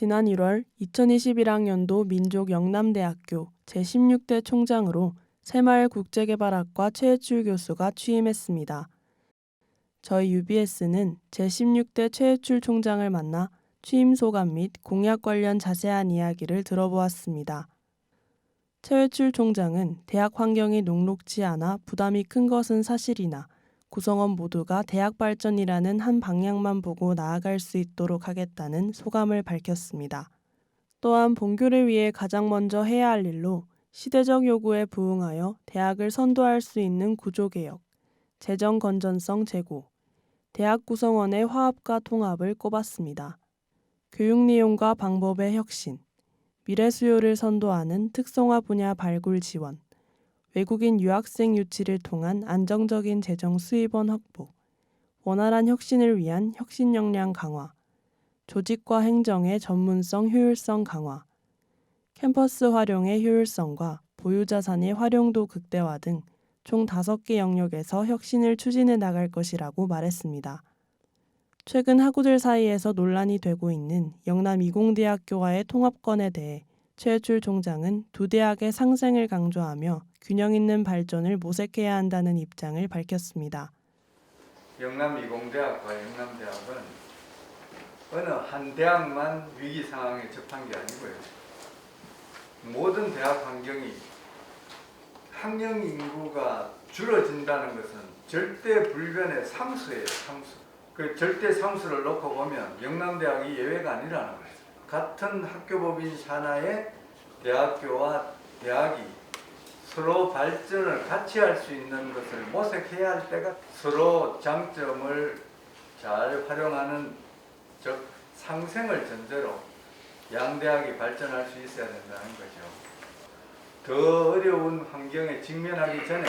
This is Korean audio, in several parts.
지난 1월 2021학년도 민족영남대학교 제16대 총장으로 새마을국제개발학과 최혜출 교수가 취임했습니다. 저희 UBS는 제16대 최혜출 총장을 만나 취임 소감 및 공약 관련 자세한 이야기를 들어보았습니다. 최혜출 총장은 대학 환경이 녹록지 않아 부담이 큰 것은 사실이나 구성원 모두가 대학 발전이라는 한 방향만 보고 나아갈 수 있도록 하겠다는 소감을 밝혔습니다. 또한 본교를 위해 가장 먼저 해야 할 일로 시대적 요구에 부응하여 대학을 선도할 수 있는 구조개혁, 재정 건전성 제고, 대학 구성원의 화합과 통합을 꼽았습니다. 교육 내용과 방법의 혁신, 미래 수요를 선도하는 특성화 분야 발굴 지원, 외국인 유학생 유치를 통한 안정적인 재정 수입원 확보, 원활한 혁신을 위한 혁신 역량 강화, 조직과 행정의 전문성 효율성 강화, 캠퍼스 활용의 효율성과 보유자산의 활용도 극대화 등 총 5개 영역에서 혁신을 추진해 나갈 것이라고 말했습니다. 최근 학우들 사이에서 논란이 되고 있는 영남이공대학교와의 통합건에 대해 최혜출 총장은 두 대학의 상생을 강조하며 균형 있는 발전을 모색해야 한다는 입장을 밝혔습니다. 영남이공대학과 영남대학은 어느 한 대학만 위기 상황에 접한 게 아니고요. 모든 대학 환경이 학령 인구가 줄어든다는 것은 절대 불변의 상수예요. 상수. 그 절대 상수를 놓고 보면 영남대학이 예외가 아니라는 거예요. 같은 학교법인 산하의 대학교와 대학이 서로 발전을 같이 할 수 있는 것을 모색해야 할 때가 서로 장점을 잘 활용하는 즉 상생을 전제로 양대학이 발전할 수 있어야 된다는 거죠. 더 어려운 환경에 직면하기 전에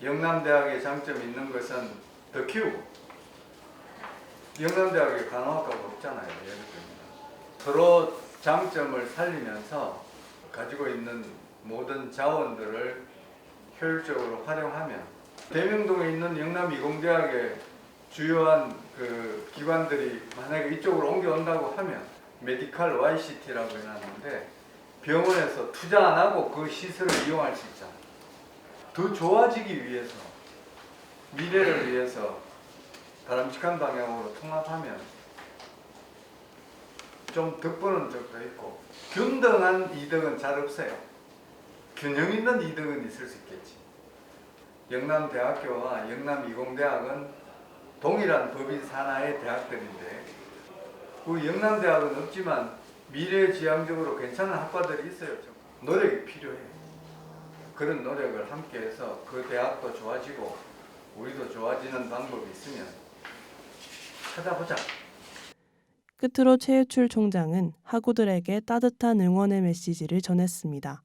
영남대학의 장점이 있는 것은 더 키우고 영남대학에 간호학과가 없잖아요. 예를 들면 서로 장점을 살리면서 가지고 있는 모든 자원들을 효율적으로 활용하면 대명동에 있는 영남이공대학의 주요한 그 기관들이 만약에 이쪽으로 옮겨온다고 하면 메디칼 YCT라고 해놨는데 병원에서 투자 안 하고 그 시설을 이용할 수 있잖아요. 더 좋아지기 위해서 미래를 위해서 바람직한 방향으로 통합하면 좀 득보는 적도 있고 균등한 이득은 잘 없어요. 균형 있는 이득은 있을 수 있겠지. 영남대학교와 영남이공대학은 동일한 법인 산하의 대학들인데 그 영남대학은 없지만 미래지향적으로 괜찮은 학과들이 있어요. 노력이 필요해요. 그런 노력을 함께해서 그 대학도 좋아지고 우리도 좋아지는 방법이 있으면 찾아보자. 끝으로 최혜출 총장은 학우들에게 따뜻한 응원의 메시지를 전했습니다.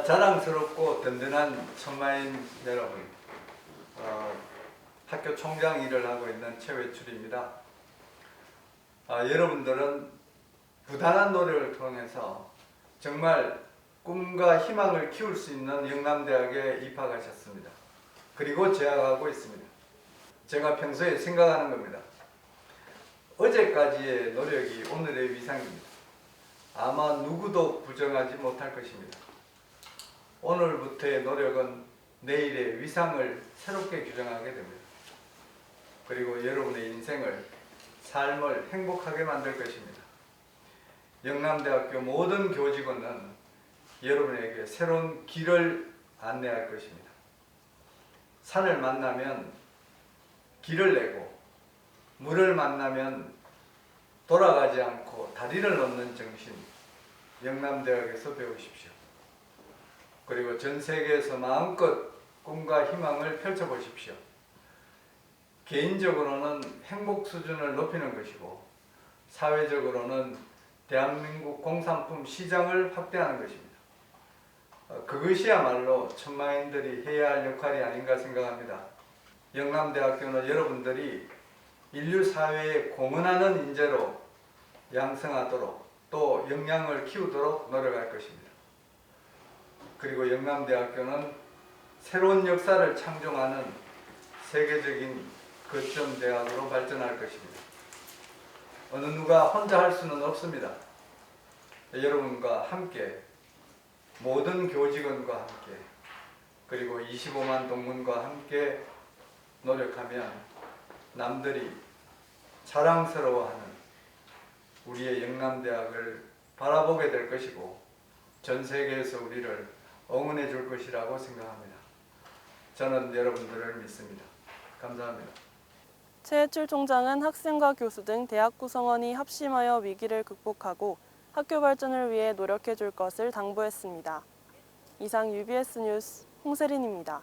자랑스럽고 든든한 천마인 여러분, 학교 총장 일을 하고 있는 최혜출입니다. 여러분들은 부단한 노력을 통해서 정말 꿈과 희망을 키울 수 있는 영남대학에 입학하셨습니다. 그리고 재학하고 있습니다. 제가 평소에 생각하는 겁니다. 어제까지의 노력이 오늘의 위상입니다. 아마 누구도 부정하지 못할 것입니다. 오늘부터의 노력은 내일의 위상을 새롭게 규정하게 됩니다. 그리고 여러분의 인생을, 삶을 행복하게 만들 것입니다. 영남대학교 모든 교직원은 여러분에게 새로운 길을 안내할 것입니다. 산을 만나면 길을 내고 물을 만나면 돌아가지 않고 다리를 놓는 정신, 영남대학에서 배우십시오. 그리고 전 세계에서 마음껏 꿈과 희망을 펼쳐보십시오. 개인적으로는 행복 수준을 높이는 것이고 사회적으로는 대한민국 공산품 시장을 확대하는 것입니다. 그것이야말로 천마인들이 해야 할 역할이 아닌가 생각합니다. 영남대학교는 여러분들이 인류 사회에 공헌하는 인재로 양성하도록 또 역량을 키우도록 노력할 것입니다. 그리고 영남대학교는 새로운 역사를 창조하는 세계적인 거점 대학으로 발전할 것입니다. 어느 누가 혼자 할 수는 없습니다. 여러분과 함께 모든 교직원과 함께 그리고 25만 동문과 함께 노력하면 남들이 자랑스러워하는 우리의 영남대학을 바라보게 될 것이고 전 세계에서 우리를 응원해 줄 것이라고 생각합니다. 저는 여러분들을 믿습니다. 감사합니다. 최해출 총장은 학생과 교수 등 대학 구성원이 합심하여 위기를 극복하고 학교 발전을 위해 노력해 줄 것을 당부했습니다. 이상 UBS 뉴스 홍세린입니다.